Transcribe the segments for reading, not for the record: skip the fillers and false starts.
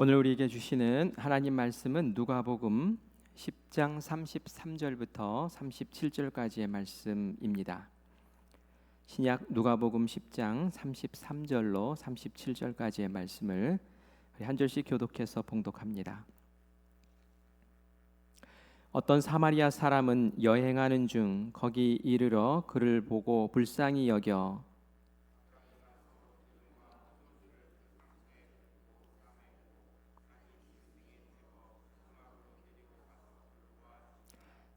오늘 우리에게 주시는 하나님 말씀은 누가복음 10장 33절부터 37절까지의 말씀입니다. 신약 누가복음 10장 33절로 37절까지의 말씀을 한 절씩 교독해서 봉독합니다. 어떤 사마리아 사람은 여행하는 중 거기 이르러 그를 보고 불쌍히 여겨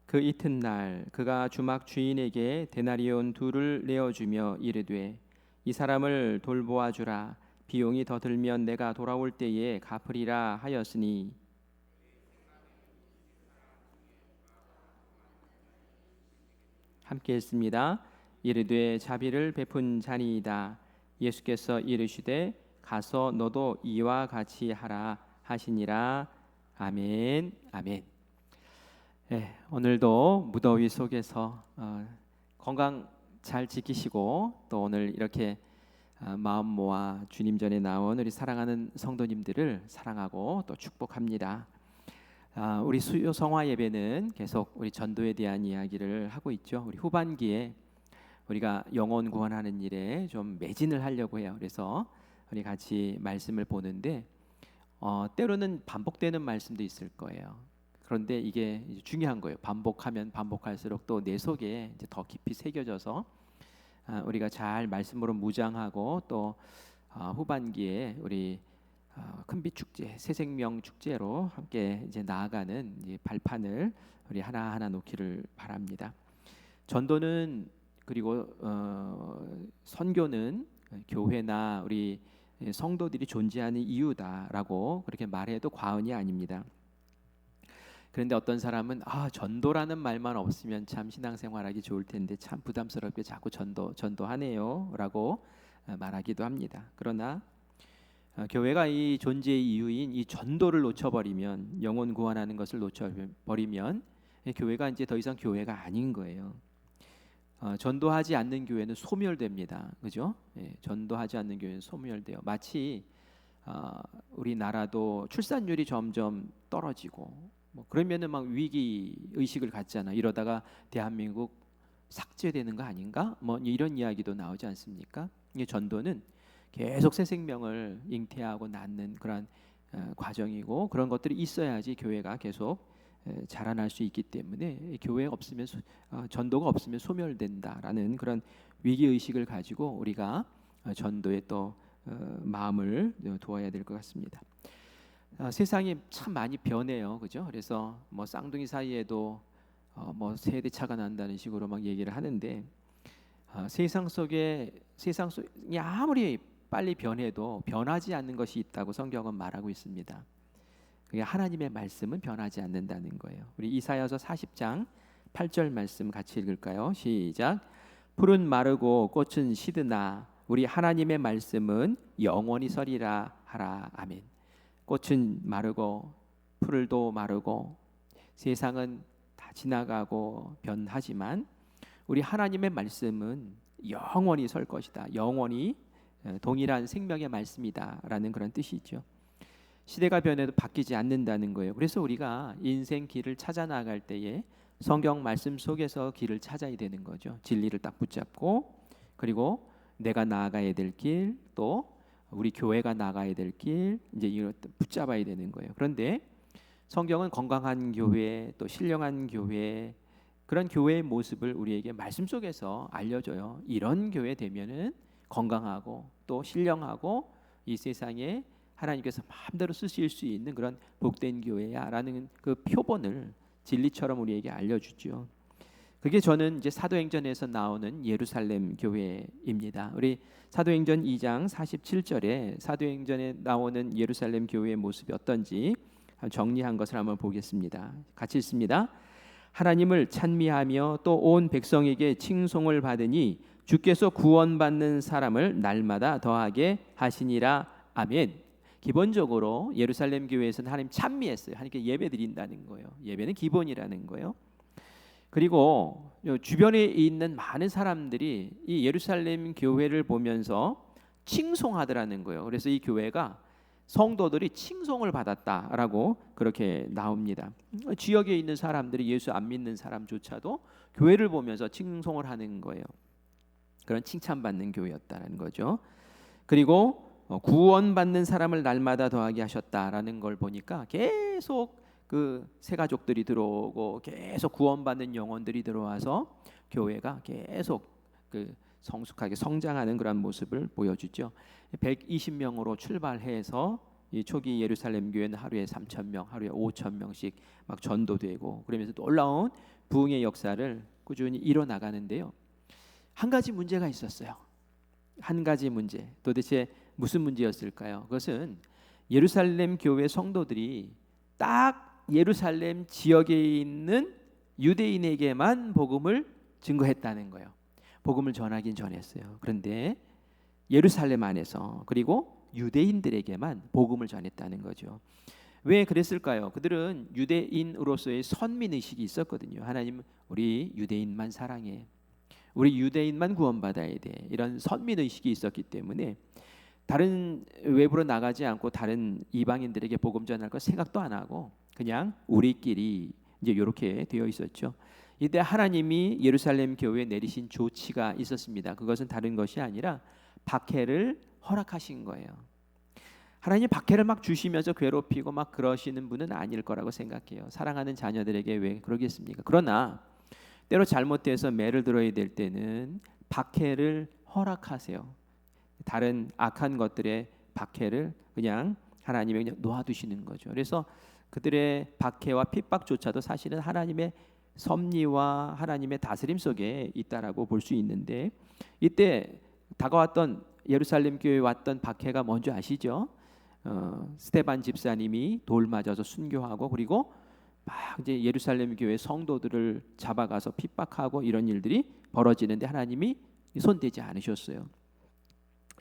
그 이튿날 그가 주막 주인에게 데나리온 둘을 내어주며 이르되 이 사람을 돌보아 주라. 비용이 더 들면 내가 돌아올 때에 갚으리라 하였으니 함께 했습니다. 이르되 자비를 베푼 자니이다. 예수께서 이르시되 가서 너도 이와 같이 하라 하시니라. 아멘. 아멘. 오늘도 무더위 속에서 건강 잘 지키시고 또 오늘 이렇게 마음 모아 주님 전에 나온 우리 사랑하는 성도님들을 사랑하고 또 축복합니다. 우리 수요 성화 예배는 계속 우리 전도에 대한 이야기를 하고 있죠. 우리 후반기에 우리가 영혼 구원하는 일에 좀 매진을 하려고 해요. 그래서 우리 같이 말씀을 보는데 때로는 반복되는 말씀도 있을 거예요. 그런데 이게 중요한 거예요. 반복하면 반복할수록 또 내 속에 이제 더 깊이 새겨져서 우리가 잘 말씀으로 무장하고 또 후반기에 우리 큰빛 축제, 새생명 축제로 함께 이제 나아가는 이제 발판을 우리 하나하나 놓기를 바랍니다. 전도는 그리고 선교는 교회나 우리 성도들이 존재하는 이유다라고 그렇게 말해도 과언이 아닙니다. 그런데 어떤 사람은 전도라는 말만 없으면 참 신앙생활하기 좋을 텐데 참 부담스럽게 자꾸 전도하네요라고 말하기도 합니다. 그러나 교회가 이 존재의 이유인 이 전도를 놓쳐버리면, 영혼 구원하는 것을 놓쳐버리면 교회가 이제 더 이상 교회가 아닌 거예요. 전도하지 않는 교회는 소멸됩니다. 그죠? 전도하지 않는 교회는 소멸돼요. 마치 우리나라도 출산율이 점점 떨어지고 그러면은 막 위기 의식을 갖잖아. 이러다가 대한민국 삭제되는 거 아닌가? 이런 이야기도 나오지 않습니까? 이 전도는 계속 새 생명을 잉태하고 낳는 그런 과정이고, 그런 것들이 있어야지 교회가 계속 자라날 수 있기 때문에 교회 없으면 전도가 없으면 소멸된다라는 그런 위기 의식을 가지고 우리가 전도에 또 마음을 두어야 될 것 같습니다. 세상이 참 많이 변해요, 그죠? 그래서 쌍둥이 사이에도 세대 차가 난다는 식으로 막 얘기를 하는데 세상이 아무리 빨리 변해도 변하지 않는 것이 있다고 성경은 말하고 있습니다. 그게 하나님의 말씀은 변하지 않는다는 거예요. 우리 이사야서 40장 8절 말씀 같이 읽을까요? 시작. 풀은 마르고 꽃은 시드나 우리 하나님의 말씀은 영원히 서리라 하라. 아멘. 꽃은 마르고 풀도 마르고 세상은 다 지나가고 변하지만 우리 하나님의 말씀은 영원히 설 것이다. 영원히 동일한 생명의 말씀이다라는 그런 뜻이죠. 시대가 변해도 바뀌지 않는다는 거예요. 그래서 우리가 인생 길을 찾아 나갈 때에 성경 말씀 속에서 길을 찾아야 되는 거죠. 진리를 딱 붙잡고, 그리고 내가 나아가야 될 길, 또 우리 교회가 나가야 될 길, 이제 이걸 붙잡아야 되는 거예요. 그런데 성경은 건강한 교회, 또 신령한 교회, 그런 교회의 모습을 우리에게 말씀 속에서 알려줘요. 이런 교회 되면은 건강하고 또 신령하고 이 세상에 하나님께서 마음대로 쓰실 수 있는 그런 복된 교회야라는 그 표본을 진리처럼 우리에게 알려주죠. 그게 저는 이제 사도행전에서 나오는 예루살렘 교회입니다. 우리 사도행전 2장 47절에 사도행전에 나오는 예루살렘 교회의 모습이 어떤지 정리한 것을 한번 보겠습니다. 같이 읽습니다. 하나님을 찬미하며 또 온 백성에게 칭송을 받으니 주께서 구원받는 사람을 날마다 더하게 하시니라. 아멘. 기본적으로 예루살렘 교회에서는 하나님 찬미했어요. 하나님께 예배 드린다는 거예요. 예배는 기본이라는 거예요. 그리고 주변에 있는 많은 사람들이 이 예루살렘 교회를 보면서 칭송하더라는 거예요. 그래서 이 교회가 성도들이 칭송을 받았다라고 그렇게 나옵니다. 지역에 있는 사람들이 예수 안 믿는 사람조차도 교회를 보면서 칭송을 하는 거예요. 그런 칭찬받는 교회였다는 거죠. 그리고 구원받는 사람을 날마다 더하게 하셨다라는 걸 보니까 계속 그 새 가족들이 들어오고 계속 구원받는 영혼들이 들어와서 교회가 계속 그 성숙하게 성장하는 그런 모습을 보여주죠. 120명으로 출발해서 이 초기 예루살렘 교회는 하루에 3,000명, 하루에 5,000명씩 막 전도되고 그러면서 놀라운 부흥의 역사를 꾸준히 이뤄 나가는데요. 한 가지 문제가 있었어요. 한 가지 문제. 도대체 무슨 문제였을까요? 그것은 예루살렘 교회 성도들이 딱 예루살렘 지역에 있는 유대인에게만 복음을 증거했다는 거예요. 복음을 전하긴 전했어요. 그런데 예루살렘 안에서 그리고 유대인들에게만 복음을 전했다는 거죠. 왜 그랬을까요? 그들은 유대인으로서의 선민의식이 있었거든요. 하나님 우리 유대인만 사랑해, 우리 유대인만 구원받아야 돼, 이런 선민의식이 있었기 때문에 다른 외부로 나가지 않고 다른 이방인들에게 복음 전할 거 생각도 안 하고 그냥 우리끼리 이제 이렇게 되어 있었죠. 이때 하나님이 예루살렘 교회에 내리신 조치가 있었습니다. 그것은 다른 것이 아니라 박해를 허락하신 거예요. 하나님 박해를 막 주시면서 괴롭히고 막 그러시는 분은 아닐 거라고 생각해요. 사랑하는 자녀들에게 왜 그러겠습니까? 그러나 때로 잘못돼서 매를 들어야 될 때는 박해를 허락하세요. 다른 악한 것들의 박해를 그냥 하나님이 그냥 놓아두시는 거죠. 그래서 그들의 박해와 핍박조차도 사실은 하나님의 섭리와 하나님의 다스림 속에 있다라고 볼 수 있는데, 이때 다가왔던 예루살렘 교회에 왔던 박해가 뭔지 아시죠? 스데반 집사님이 돌 맞아서 순교하고 그리고 막 이제 예루살렘 교회 성도들을 잡아가서 핍박하고 이런 일들이 벌어지는데 하나님이 손대지 않으셨어요.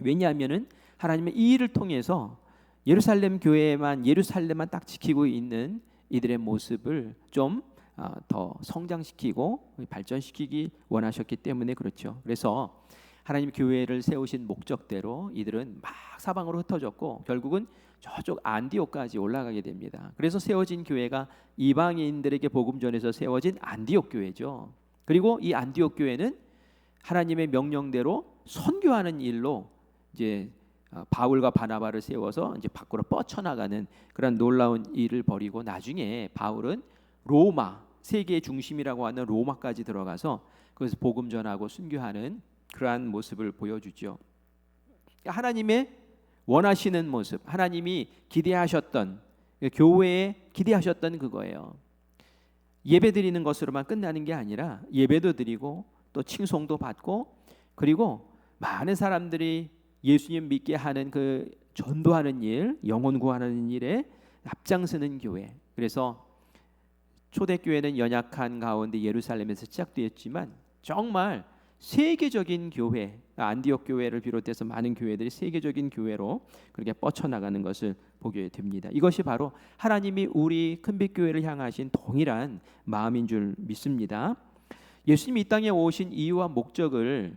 왜냐하면은 하나님의 이 일을 통해서 예루살렘 교회만 예루살렘만 딱 지키고 있는 이들의 모습을 좀 더 성장시키고 발전시키기 원하셨기 때문에 그렇죠. 그래서 하나님 교회를 세우신 목적대로 이들은 막 사방으로 흩어졌고 결국은 저쪽 안디옥까지 올라가게 됩니다. 그래서 세워진 교회가 이방인들에게 복음 전해서 세워진 안디옥 교회죠. 그리고 이 안디옥 교회는 하나님의 명령대로 선교하는 일로 이제 바울과 바나바를 세워서 이제 밖으로 뻗쳐나가는 그런 놀라운 일을 벌이고 나중에 바울은 로마, 세계의 중심이라고 하는 로마까지 들어가서 그래서 복음 전하고 순교하는 그러한 모습을 보여주죠. 하나님의 원하시는 모습, 하나님이 기대하셨던 교회에 기대하셨던 그거예요. 예배 드리는 것으로만 끝나는 게 아니라 예배도 드리고 또 칭송도 받고 그리고 많은 사람들이 예수님 믿게 하는 그 전도하는 일, 영혼 구하는 일에 앞장서는 교회. 그래서 초대교회는 연약한 가운데 예루살렘에서 시작되었지만 정말 세계적인 교회, 안디옥 교회를 비롯해서 많은 교회들이 세계적인 교회로 그렇게 뻗쳐나가는 것을 보게 됩니다. 이것이 바로 하나님이 우리 큰빛교회를 향하신 동일한 마음인 줄 믿습니다. 예수님이 이 땅에 오신 이유와 목적을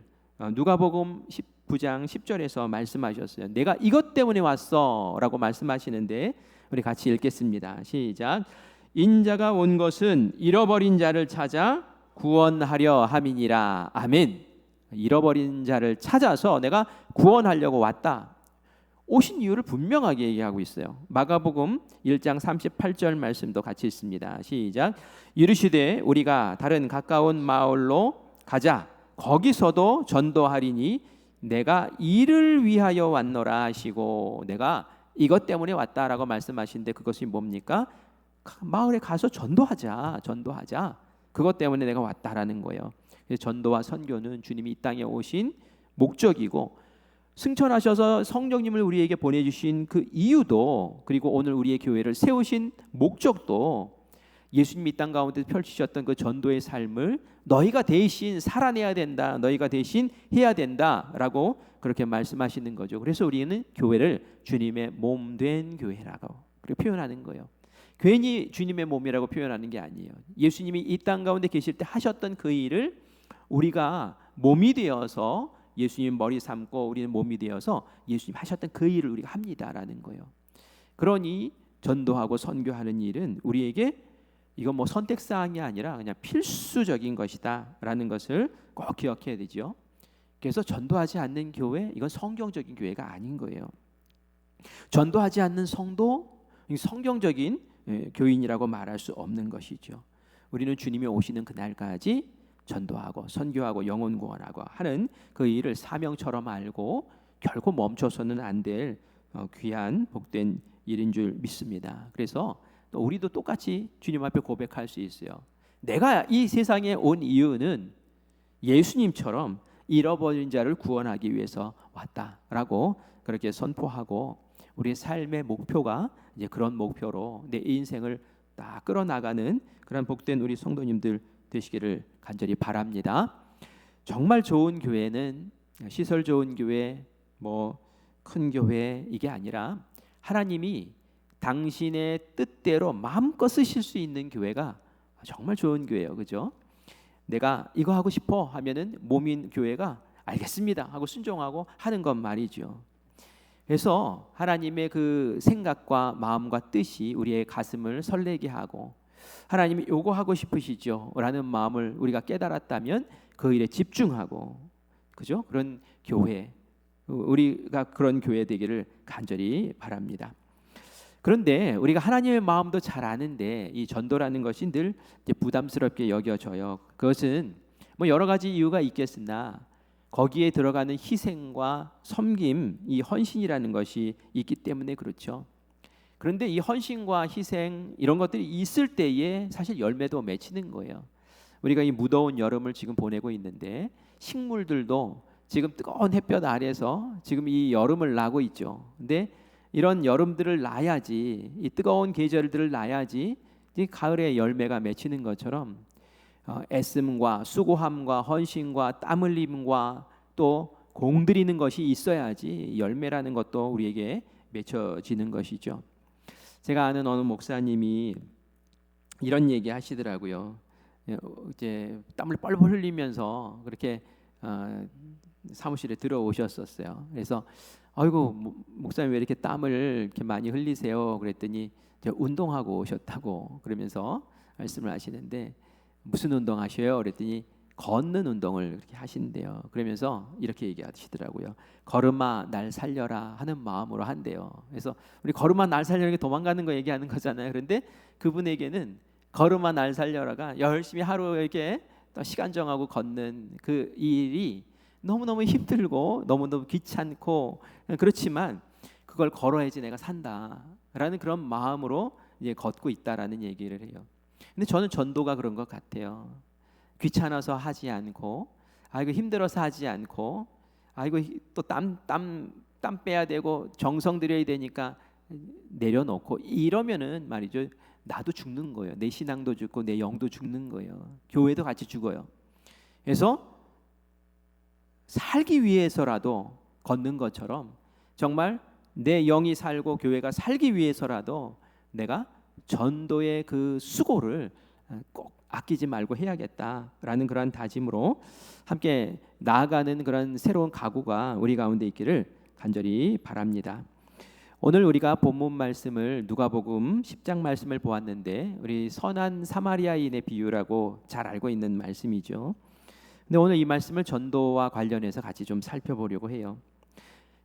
누가복음 19장 10절에서 말씀하셨어요. 내가 이것 때문에 왔어 라고 말씀하시는데 우리 같이 읽겠습니다. 시작. 인자가 온 것은 잃어버린 자를 찾아 구원하려 함이니라. 아멘. 잃어버린 자를 찾아서 내가 구원하려고 왔다. 오신 이유를 분명하게 얘기하고 있어요. 마가복음 1장 38절 말씀도 같이 있습니다. 시작. 이르시되 우리가 다른 가까운 마을로 가자. 거기서도 전도하리니 내가 이를 위하여 왔노라 하시고, 내가 이것 때문에 왔다라고 말씀하시는데 그것이 뭡니까? 마을에 가서 전도하자. 그것 때문에 내가 왔다라는 거예요. 전도와 선교는 주님이 이 땅에 오신 목적이고 승천하셔서 성령님을 우리에게 보내주신 그 이유도, 그리고 오늘 우리의 교회를 세우신 목적도 예수님이 이 땅 가운데 펼치셨던 그 전도의 삶을 너희가 대신 살아내야 된다, 너희가 대신 해야 된다라고 그렇게 말씀하시는 거죠. 그래서 우리는 교회를 주님의 몸 된 교회라고 그렇게 표현하는 거예요. 괜히 주님의 몸이라고 표현하는 게 아니에요. 예수님이 이 땅 가운데 계실 때 하셨던 그 일을 우리가 몸이 되어서 예수님 머리 삼고 우리는 몸이 되어서 예수님 하셨던 그 일을 우리가 합니다라는 거예요. 그러니 전도하고 선교하는 일은 우리에게 이건 뭐 선택 사항이 아니라 그냥 필수적인 것이다라는 것을 꼭 기억해야 되죠. 그래서 전도하지 않는 교회, 이건 성경적인 교회가 아닌 거예요. 전도하지 않는 성도, 성경적인 교인이라고 말할 수 없는 것이죠. 우리는 주님이 오시는 그날까지 전도하고 선교하고 영혼 구원하고 하는 그 일을 사명처럼 알고 결코 멈춰서는 안 될 귀한 복된 일인 줄 믿습니다. 그래서 또 우리도 똑같이 주님 앞에 고백할 수 있어요. 내가 이 세상에 온 이유는 예수님처럼 잃어버린 자를 구원하기 위해서 왔다라고 그렇게 선포하고 우리의 삶의 목표가 이제 그런 목표로 내 인생을 딱 끌어나가는 그런 복된 우리 성도님들 되시기를 간절히 바랍니다. 정말 좋은 교회는 시설 좋은 교회, 뭐 큰 교회 이게 아니라 하나님이 당신의 뜻대로 마음껏 쓰실 수 있는 교회가 정말 좋은 교회예요. 그죠? 내가 이거 하고 싶어 하면은 몸인 교회가 알겠습니다 하고 순종하고 하는 것 말이죠. 그래서 하나님의 그 생각과 마음과 뜻이 우리의 가슴을 설레게 하고 하나님이 요거 하고 싶으시죠 라는 마음을 우리가 깨달았다면 그 일에 집중하고, 그죠? 그런 교회, 우리가 그런 교회 되기를 간절히 바랍니다. 그런데 우리가 하나님의 마음도 잘 아는데 이 전도라는 것이 늘 이제 부담스럽게 여겨져요. 그것은 뭐 여러 가지 이유가 있겠으나 거기에 들어가는 희생과 섬김, 이 헌신이라는 것이 있기 때문에 그렇죠. 그런데 이 헌신과 희생 이런 것들이 있을 때에 사실 열매도 맺히는 거예요. 우리가 이 무더운 여름을 지금 보내고 있는데 식물들도 지금 뜨거운 햇볕 아래서 지금 이 여름을 나고 있죠. 근데 이런 여름들을 나야지, 이 뜨거운 계절들을 나야지 이 가을에 열매가 맺히는 것처럼 애씀과 수고함과 헌신과 땀 흘림과 또 공들이는 것이 있어야지 열매라는 것도 우리에게 맺혀지는 것이죠. 제가 아는 어느 목사님이 이런 얘기 하시더라고요. 이제 땀을 뻘뻘 흘리면서 그렇게 사무실에 들어오셨었어요. 그래서 아이고 목사님 왜 이렇게 땀을 이렇게 많이 흘리세요? 그랬더니 운동하고 오셨다고 그러면서 말씀을 하시는데 무슨 운동 하셔요? 그랬더니 걷는 운동을 그렇게 하신대요. 그러면서 이렇게 얘기하시더라고요. 걸음아 날 살려라 하는 마음으로 한대요. 그래서 우리 걸음아 날 살려라 도망가는 거 얘기하는 거잖아요. 그런데 그분에게는 걸음아 날 살려라가 열심히 하루 이렇게 시간 정하고 걷는 그 일이 너무너무 힘들고 너무너무 귀찮고 그렇지만 그걸 걸어야지 내가 산다라는 그런 마음으로 이제 걷고 있다라는 얘기를 해요. 근데 저는 전도가 그런 것 같아요. 귀찮아서 하지 않고, 아이고 힘들어서 하지 않고, 아이고 또 땀 빼야 되고 정성 들여야 되니까 내려놓고 이러면은 말이죠. 나도 죽는 거예요. 내 신앙도 죽고 내 영도 죽는 거예요. 교회도 같이 죽어요. 그래서 살기 위해서라도 걷는 것처럼 정말 내 영이 살고 교회가 살기 위해서라도 내가 전도의 그 수고를 꼭 아끼지 말고 해야겠다라는 그런 다짐으로 함께 나아가는 그런 새로운 각오가 우리 가운데 있기를 간절히 바랍니다. 오늘 우리가 본문 말씀을 누가복음 10장 말씀을 보았는데 우리 선한 사마리아인의 비유라고 잘 알고 있는 말씀이죠. 근데 오늘 이 말씀을 전도와 관련해서 같이 좀 살펴보려고 해요.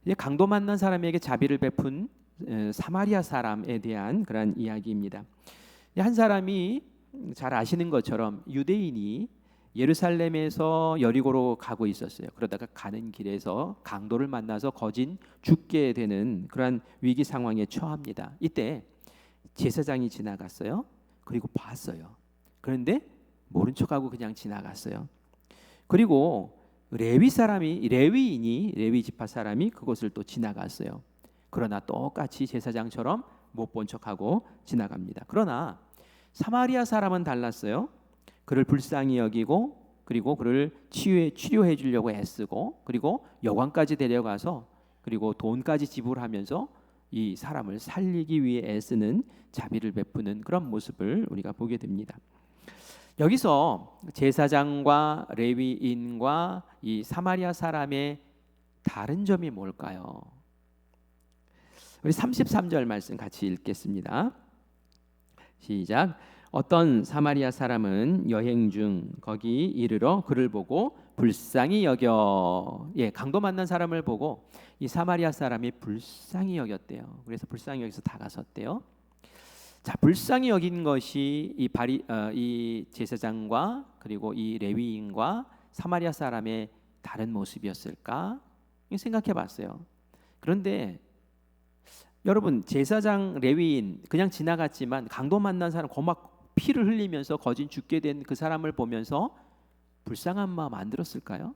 이제 강도 만난 사람에게 자비를 베푼 사마리아 사람에 대한 그런 이야기입니다. 한 사람이 잘 아시는 것처럼 유대인이 예루살렘에서 여리고로 가고 있었어요. 그러다가 가는 길에서 강도를 만나서 거진 죽게 되는 그러한 위기 상황에 처합니다. 이때 제사장이 지나갔어요. 그리고 봤어요. 그런데 모른 척하고 그냥 지나갔어요. 그리고 레위 지파 사람이 그곳을 또 지나갔어요. 그러나 똑같이 제사장처럼 못 본 척하고 지나갑니다. 그러나 사마리아 사람은 달랐어요. 그를 불쌍히 여기고 그리고 그를 치료해 주려고 애쓰고 그리고 여관까지 데려가서 그리고 돈까지 지불하면서 이 사람을 살리기 위해 애쓰는 자비를 베푸는 그런 모습을 우리가 보게 됩니다. 여기서 제사장과 레위인과 이 사마리아 사람의 다른 점이 뭘까요? 우리 33절 말씀 같이 읽겠습니다. 시작. 어떤 사마리아 사람은 여행 중 거기 이르러 그를 보고 불쌍히 여겨. 강도 만난 사람을 보고 이 사마리아 사람이 불쌍히 여겼대요. 그래서 불쌍히 여기서 다가섰대요. 자, 불쌍히 여긴 것이 이 제사장과 그리고 이 레위인과 사마리아 사람의 다른 모습이었을까? 생각해봤어요. 그런데 여러분, 제사장, 레위인 그냥 지나갔지만 강도 만난 사람 고막 피를 흘리면서 거진 죽게 된 그 사람을 보면서 불쌍한 마음 안 들었을까요?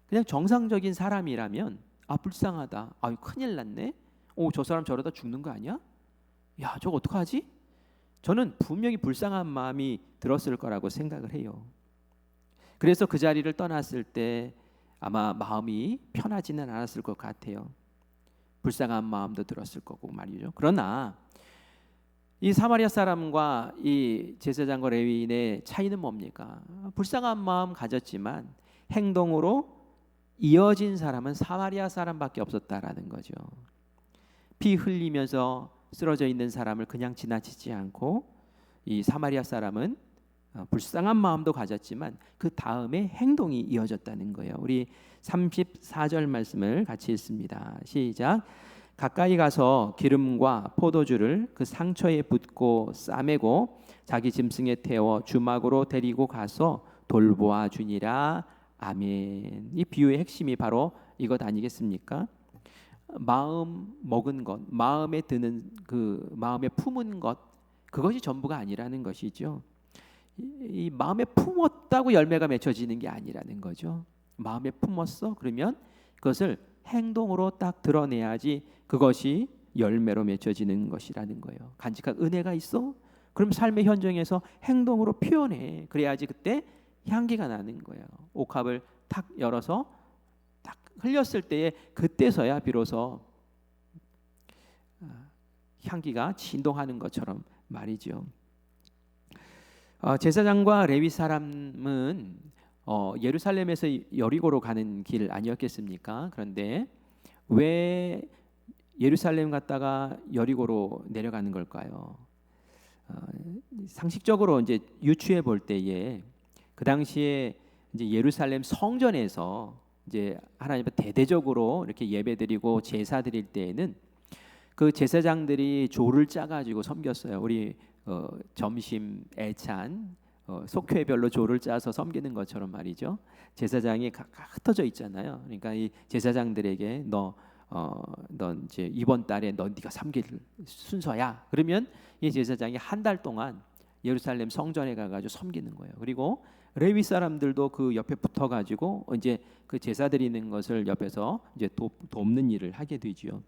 그냥 정상적인 사람이라면 불쌍하다. 큰일 났네. 저 사람 저러다 죽는 거 아니야? 야, 저거 어떡하지? 저는 분명히 불쌍한 마음이 들었을 거라고 생각을 해요. 그래서 그 자리를 떠났을 때 아마 마음이 편하지는 않았을 것 같아요. 불쌍한 마음도 들었을 거고 말이죠. 그러나 이 사마리아 사람과 이 제사장과 레위인의 차이는 뭡니까? 불쌍한 마음 가졌지만 행동으로 이어진 사람은 사마리아 사람밖에 없었다라는 거죠. 피 흘리면서 쓰러져 있는 사람을 그냥 지나치지 않고 이 사마리아 사람은 불쌍한 마음도 가졌지만 그 다음에 행동이 이어졌다는 거예요. 우리 34절 말씀을 같이 읽습니다. 시작. 가까이 가서 기름과 포도주를 그 상처에 붓고 싸매고 자기 짐승에 태워 주막으로 데리고 가서 돌보아 주니라. 아멘. 이 비유의 핵심이 바로 이것 아니겠습니까? 마음 먹은 것, 마음에 드는 그 마음에 품은 것, 그것이 전부가 아니라는 것이죠. 이 마음에 품었다고 열매가 맺혀지는 게 아니라는 거죠. 마음에 품었어? 그러면 그것을 행동으로 딱 드러내야지 그것이 열매로 맺혀지는 것이라는 거예요. 간직한 은혜가 있어? 그럼 삶의 현장에서 행동으로 표현해. 그래야지 그때 향기가 나는 거예요. 옥합을 탁 열어서 딱 흘렸을 때에 그때서야 비로소 향기가 진동하는 것처럼 말이죠. 제사장과 레위 사람은 예루살렘에서 여리고로 가는 길 아니었겠습니까? 그런데 왜 예루살렘 갔다가 여리고로 내려가는 걸까요? 상식적으로 이제 유추해 볼 때에 그 당시에 이제 예루살렘 성전에서 이제 하나님 앞에 대대적으로 이렇게 예배드리고 제사 드릴 때에는 그 제사장들이 조를 짜가지고 섬겼어요. 우리 점심 애찬 속회별로 조를 짜서 섬기는 것처럼 말이죠. 제사장이 각각 흩어져 있잖아요. 그러니까 이 제사장들에게 너 이제 이번 달에 네가 섬길 순서야. 그러면 이 제사장이 한 달 동안 예루살렘 성전에 가가지고 섬기는 거예요. 그리고 레위 사람들도 그 옆에 붙어가지고 이제 그 제사 드리는 것을 옆에서 이제 돕는 일을 하게 되지요.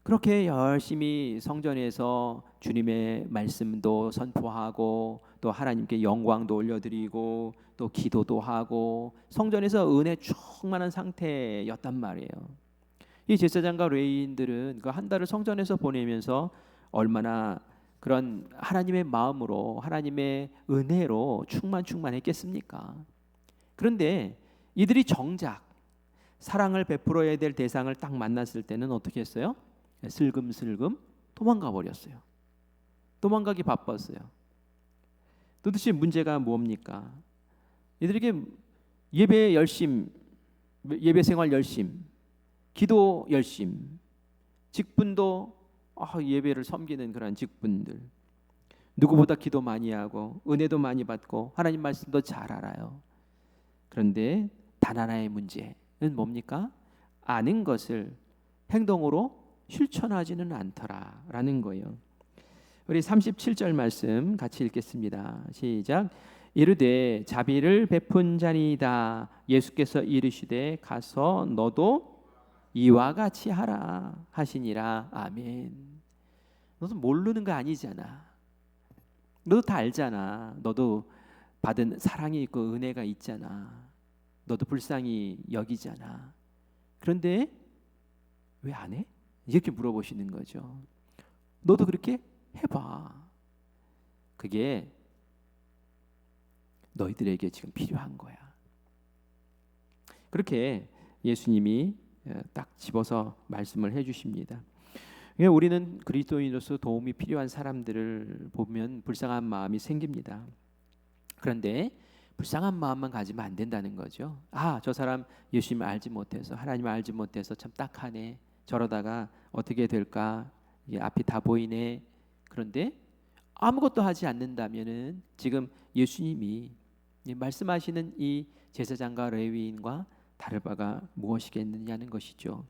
그렇게 열심히 성전에서 주님의 말씀도 선포하고 또 하나님께 영광도 올려드리고 또 기도도 하고 성전에서 은혜 충만한 상태였단 말이에요. 이 제사장과 레위인들은 그 한 달을 성전에서 보내면서 얼마나 그런 하나님의 마음으로 하나님의 은혜로 충만했겠습니까? 그런데 이들이 정작 사랑을 베풀어야 될 대상을 딱 만났을 때는 어떻게 했어요? 슬금슬금 도망가 버렸어요. 도망가기 바빴어요. 도대체 문제가 뭡니까? 이들에게 예배 열심, 예배 생활 열심, 기도 열심, 직분도 예배를 섬기는 그런 직분들, 누구보다 기도 많이 하고 은혜도 많이 받고 하나님 말씀도 잘 알아요. 그런데 단 하나의 문제는 뭡니까? 아는 것을 행동으로 실천하지는 않더라라는 거예요. 우리 37절 말씀 같이 읽겠습니다. 시작. 이르되 자비를 베푼 자니이다. 예수께서 이르시되 가서 너도 이와 같이 하라 하시니라. 아멘. 너도 모르는 거 아니잖아. 너도 다 알잖아. 너도 받은 사랑이 있고 은혜가 있잖아. 너도 불쌍히 여기잖아. 그런데 왜 안 해? 이렇게 물어보시는 거죠. 너도 그렇게 해봐. 그게 너희들에게 지금 필요한 거야. 그렇게 예수님이 딱 집어서 말씀을 해주십니다. 우리는 그리스도인으로서 도움이 필요한 사람들을 보면 불쌍한 마음이 생깁니다. 그런데 불쌍한 마음만 가지면 안 된다는 거죠. 저 사람 예수님을 알지 못해서, 하나님을 알지 못해서 참 딱하네. 저러다가 어떻게 될까? 이게 앞이 다 보이네. 그런데 아무것도 하지 않는다면은 지금 예수님이 말씀하시는 이 제사장과 레위인과 다를 바가 무엇이겠느냐는 것이죠.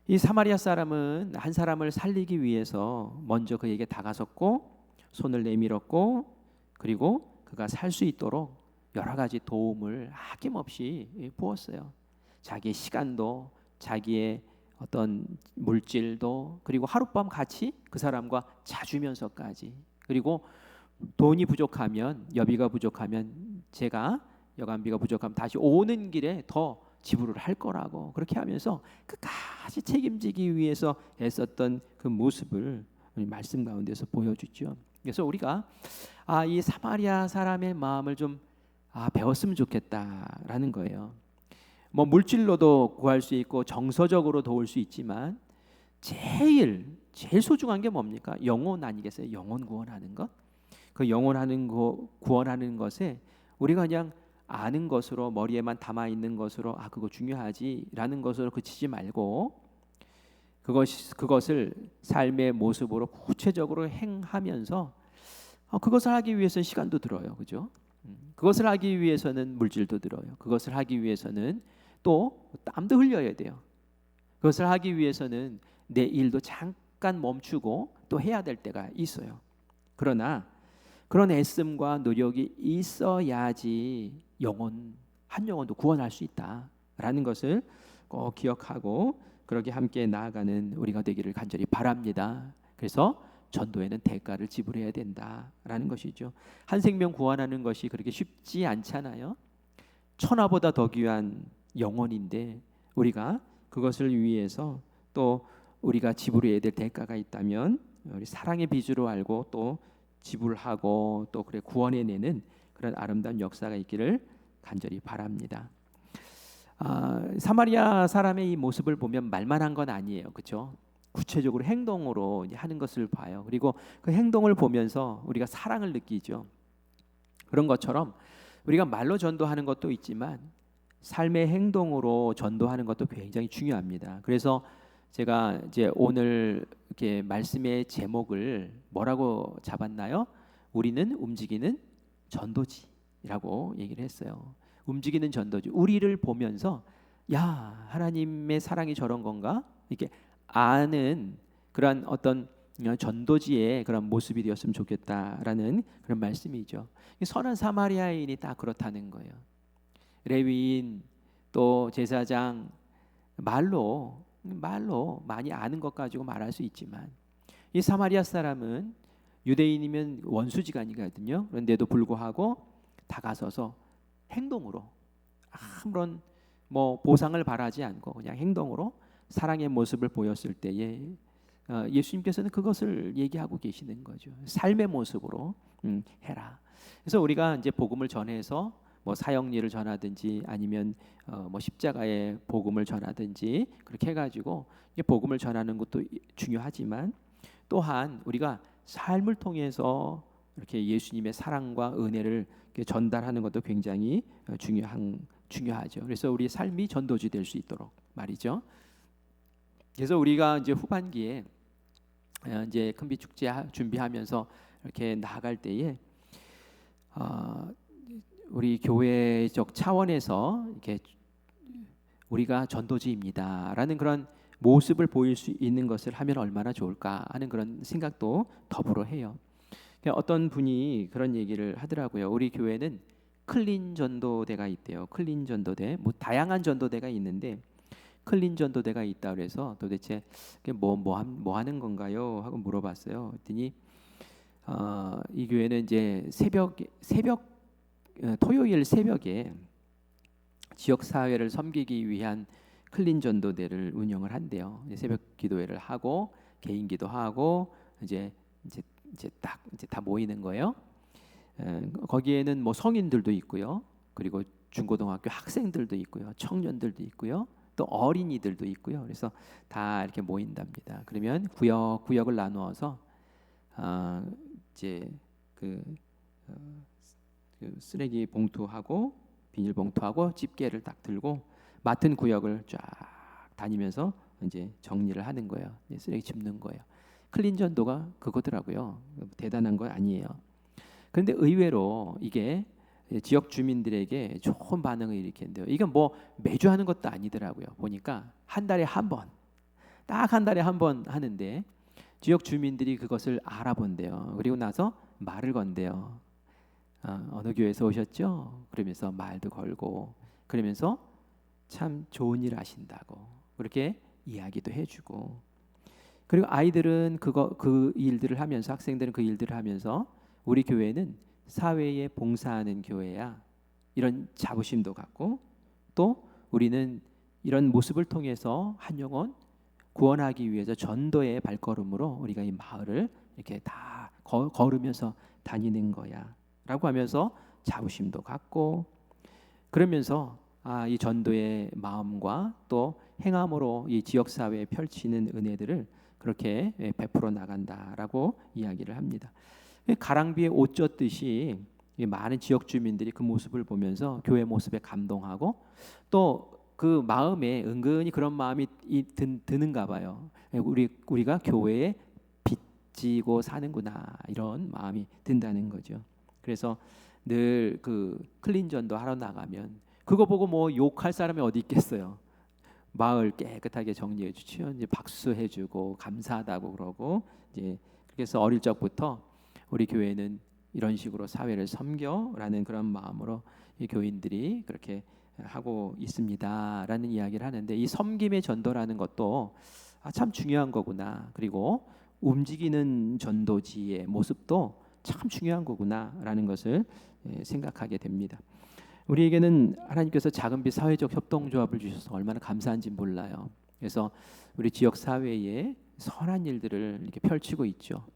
이 사마리아 사람은 한 사람을 살리기 위해서 먼저 그에게 다가섰고 손을 내밀었고, 그리고 그가 살 수 있도록 여러 가지 도움을 아낌없이 부었어요. 자기의 시간도, 자기의 어떤 물질도, 그리고 하룻밤 같이 그 사람과 자주면서까지, 그리고 돈이 부족하면, 여비가 부족하면, 제가 여간비가 부족하면 다시 오는 길에 더 지불을 할 거라고, 그렇게 하면서 끝까지 책임지기 위해서 애썼던 그 모습을 말씀 가운데서 보여주죠. 그래서 우리가 이 사마리아 사람의 마음을 좀 배웠으면 좋겠다라는 거예요. 뭐 물질로도 구할 수 있고 정서적으로 도울 수 있지만 제일 소중한 게 뭡니까? 영혼 아니겠어요? 영혼 구원하는 것. 그 영혼하는 거, 구원하는 것에 우리가 그냥 아는 것으로, 머리에만 담아 있는 것으로 그거 중요하지라는 것으로 그치지 말고 그것을 삶의 모습으로 구체적으로 행하면서 그것을 하기 위해서는 시간도 들어요, 그죠? 그것을 하기 위해서는 물질도 들어요. 그것을 하기 위해서는 또 땀도 흘려야 돼요. 그것을 하기 위해서는 내 일도 잠깐 멈추고 또 해야 될 때가 있어요. 그러나 그런 애씀과 노력이 있어야지 한 영혼도 구원할 수 있다라는 것을 꼭 기억하고 그렇게 함께 나아가는 우리가 되기를 간절히 바랍니다. 그래서 전도에는 대가를 지불해야 된다라는 것이죠. 한 생명 구원하는 것이 그렇게 쉽지 않잖아요. 천하보다 더 귀한 영혼인데 우리가 그것을 위해서 또 우리가 지불해야 될 대가가 있다면 우리 사랑의 빚으로 알고 또 지불하고 또 그래 구원해내는 그런 아름다운 역사가 있기를 간절히 바랍니다. 사마리아 사람의 이 모습을 보면 말만 한 건 아니에요, 그렇죠? 구체적으로 행동으로 이제 하는 것을 봐요. 그리고 그 행동을 보면서 우리가 사랑을 느끼죠. 그런 것처럼 우리가 말로 전도하는 것도 있지만 삶의 행동으로 전도하는 것도 굉장히 중요합니다. 그래서 제가 이제 오늘 이렇게 말씀의 제목을 뭐라고 잡았나요? 우리는 움직이는 전도지라고 얘기를 했어요. 움직이는 전도지. 우리를 보면서 하나님의 사랑이 저런 건가? 이렇게 아는 그런 어떤 전도지의 그런 모습이 되었으면 좋겠다라는 그런 말씀이죠. 선한 사마리아인이 딱 그렇다는 거예요. 레위인 또 제사장 말로 많이 아는 것 가지고 말할 수 있지만 이 사마리아 사람은 유대인이면 원수지간이거든요. 그런데도 불구하고 다가서서 행동으로 아무런 보상을 바라지 않고 그냥 행동으로 사랑의 모습을 보였을 때에 예수님께서는 그것을 얘기하고 계시는 거죠. 삶의 모습으로 해라. 그래서 우리가 이제 복음을 전해서 사형리를 전하든지 아니면 십자가의 복음을 전하든지 그렇게 해가지고 복음을 전하는 것도 중요하지만 또한 우리가 삶을 통해서 이렇게 예수님의 사랑과 은혜를 전달하는 것도 굉장히 중요하죠. 그래서 우리 삶이 전도지 될 수 있도록 말이죠. 그래서 우리가 이제 후반기에 이제 큰빛 축제 준비하면서 이렇게 나아갈 때에 우리 교회적 차원에서 이렇게 우리가 전도지입니다라는 그런 모습을 보일 수 있는 것을 하면 얼마나 좋을까 하는 그런 생각도 더불어 해요. 어떤 분이 그런 얘기를 하더라고요. 우리 교회는 클린 전도대가 있대요. 클린 전도대, 다양한 전도대가 있는데 클린 전도대가 있다 그래서 도대체 뭐 하는 건가요? 하고 물어봤어요. 그랬더니 이 교회는 이제 토요일 새벽에 지역 사회를 섬기기 위한 클린 전도대를 운영을 한대요. 새벽 기도회를 하고 개인 기도하고 이제 다 모이는 거예요. 거기에는 성인들도 있고요. 그리고 중고등학교 학생들도 있고요. 청년들도 있고요. 또 어린이들도 있고요. 그래서 다 이렇게 모인답니다. 그러면 구역을 나누어서 이제 그 쓰레기 봉투하고 비닐봉투하고 집게를 딱 들고 맡은 구역을 쫙 다니면서 이제 정리를 하는 거예요. 쓰레기 줍는 거예요. 클린 전도가 그거더라고요. 대단한 건 아니에요. 그런데 의외로 이게 지역 주민들에게 좋은 반응을 일으킨대요. 이건 뭐 매주 하는 것도 아니더라고요. 보니까 한 달에 한 번, 딱 한 달에 한 번 하는데 지역 주민들이 그것을 알아본대요. 그리고 나서 말을 건대요. 어느 교회에서 오셨죠? 그러면서 말도 걸고, 그러면서 참 좋은 일 하신다고 그렇게 이야기도 해주고, 그리고 아이들은 그 일들을 하면서, 학생들은 그 일들을 하면서 우리 교회는 사회에 봉사하는 교회야, 이런 자부심도 갖고, 또 우리는 이런 모습을 통해서 한 영혼 구원하기 위해서 전도의 발걸음으로 우리가 이 마을을 이렇게 다 걸으면서 다니는 거야 라고 하면서 자부심도 갖고, 그러면서 이 전도의 마음과 또 행함으로 이 지역사회에 펼치는 은혜들을 그렇게 베풀어 나간다라고 이야기를 합니다. 가랑비에 옷 젖듯이 많은 지역 주민들이 그 모습을 보면서 교회 모습에 감동하고, 또 그 마음에 은근히 그런 마음이 드는가 봐요. 우리가 교회에 빚지고 사는구나, 이런 마음이 든다는 거죠. 그래서 늘 그 클린전도 하러 나가면 그거 보고 뭐 욕할 사람이 어디 있겠어요. 마을 깨끗하게 정리해 주죠. 이제 박수해 주고 감사하다고 그러고, 이제 그래서 어릴 적부터 우리 교회는 이런 식으로 사회를 섬겨라는 그런 마음으로 이 교인들이 그렇게 하고 있습니다라는 이야기를 하는데, 이 섬김의 전도라는 것도 참 중요한 거구나, 그리고 움직이는 전도지의 모습도 참 중요한 거구나라는 것을 생각하게 됩니다. 우리에게는 하나님께서 작은빛 사회적 협동조합을 주셔서 얼마나 감사한지 몰라요. 그래서 우리 지역 사회에 선한 일들을 이렇게 펼치고 있죠.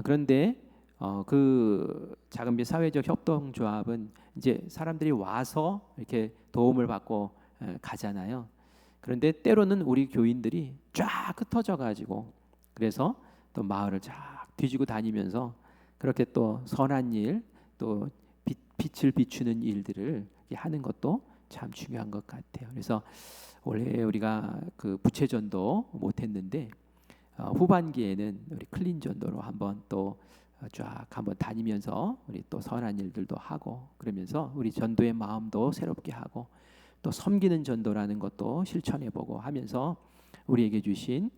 그런데 그 작은빛 사회적 협동조합은 이제 사람들이 와서 이렇게 도움을 받고 가잖아요. 그런데 때로는 우리 교인들이 쫙 흩어져 가지고, 그래서 또 마을을 쫙 뒤지고 다니면서 그렇게 또 선한 일, 또 빛을 비추는 일들을 하는 것도 참 중요한 것 같아요. 그래서 원래 우리가 그 부채전도 못했는데 후반기에는 우리 클린 전도로 한번 또 쫙 한번 다니면서 우리 또 선한 일들도 하고, 그러면서 우리 전도의 마음도 새롭게 하고, 또 섬기는 전도라는 것도 실천해보고 하면서 우리에게 주신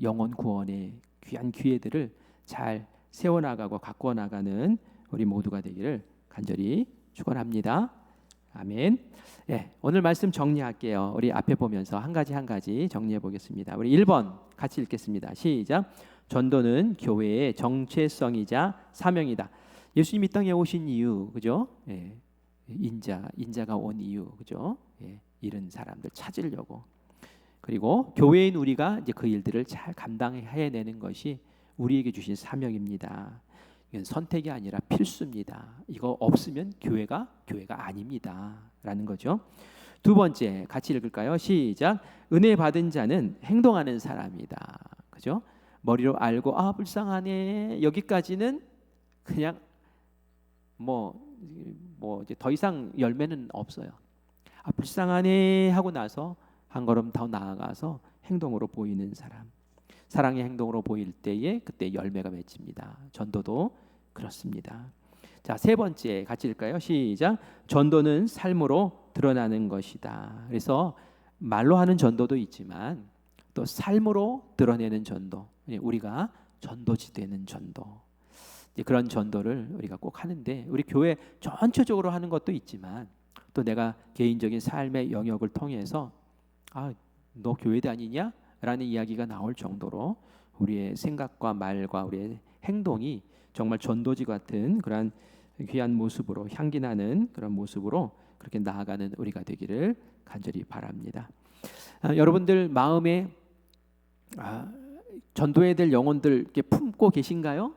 영혼 구원의 귀한 기회들을 잘 세워나가고 가꾸어 나가는 우리 모두가 되기를 간절히 축원합니다. 아멘. 오늘 말씀 정리할게요. 우리 앞에 보면서 한 가지 정리해 보겠습니다. 우리 1번 같이 읽겠습니다. 시작. 전도는 교회의 정체성이자 사명이다. 예수님이 땅에 오신 이유, 그죠? 인자가 온 이유, 그죠? 잃은 사람들 찾으려고. 그리고 교회인 우리가 이제 그 일들을 잘 감당해내는 것이 우리에게 주신 사명입니다. 이건 선택이 아니라 필수입니다. 이거 없으면 교회가 아닙니다라는 거죠. 두 번째 같이 읽을까요? 시작. 은혜 받은 자는 행동하는 사람이다. 그죠? 머리로 알고 불쌍하네, 여기까지는 그냥 뭐 이제 더 이상 열매는 없어요. 불쌍하네 하고 나서 한 걸음 더 나아가서 행동으로 보이는 사람, 사랑의 행동으로 보일 때에 그때 열매가 맺힙니다. 전도도 그렇습니다. 자, 세 번째 같이 읽을까요? 시작. 전도는 삶으로 드러나는 것이다. 그래서 말로 하는 전도도 있지만 또 삶으로 드러내는 전도, 우리가 전도지 되는 전도, 그런 전도를 우리가 꼭 하는데, 우리 교회 전체적으로 하는 것도 있지만 또 내가 개인적인 삶의 영역을 통해서 너 교회 다니냐? 라는 이야기가 나올 정도로 우리의 생각과 말과 우리의 행동이 정말 전도지 같은 그런 귀한 모습으로, 향기 나는 그런 모습으로 그렇게 나아가는 우리가 되기를 간절히 바랍니다. 여러분들 마음에 전도해야 될 영혼들 이렇게 품고 계신가요?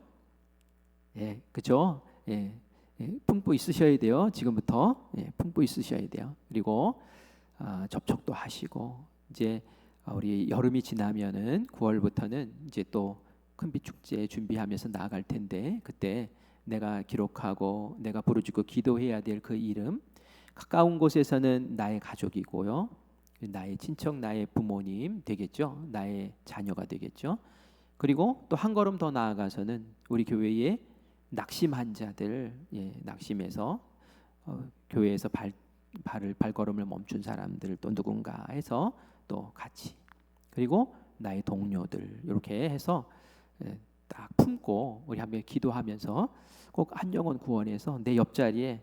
그렇죠? 품고 있으셔야 돼요. 지금부터 품고 있으셔야 돼요. 그리고 접촉도 하시고 이제 우리 여름이 지나면은 9월부터는 이제 또 큰빛 축제 준비하면서 나아갈 텐데 그때 내가 기록하고 내가 부르짖고 기도해야 될 그 이름 가까운 곳에서는 나의 가족이고요. 나의 친척, 나의 부모님 되겠죠. 나의 자녀가 되겠죠. 그리고 또 한 걸음 더 나아가서는 우리 교회의 낙심한 자들, 낙심해서 교회에서 발걸음을 멈춘 사람들 또 누군가 해서 또 같이 그리고 나의 동료들 이렇게 해서 딱 품고 우리 함께 기도하면서 꼭 한 영혼 구원해서 내 옆자리에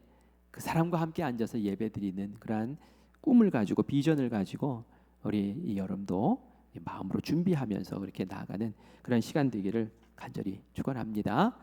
그 사람과 함께 앉아서 예배드리는 그러한 꿈을 가지고 비전을 가지고 우리 이 여름도 마음으로 준비하면서 그렇게 나아가는 그런 시간 되기를 간절히 축원합니다.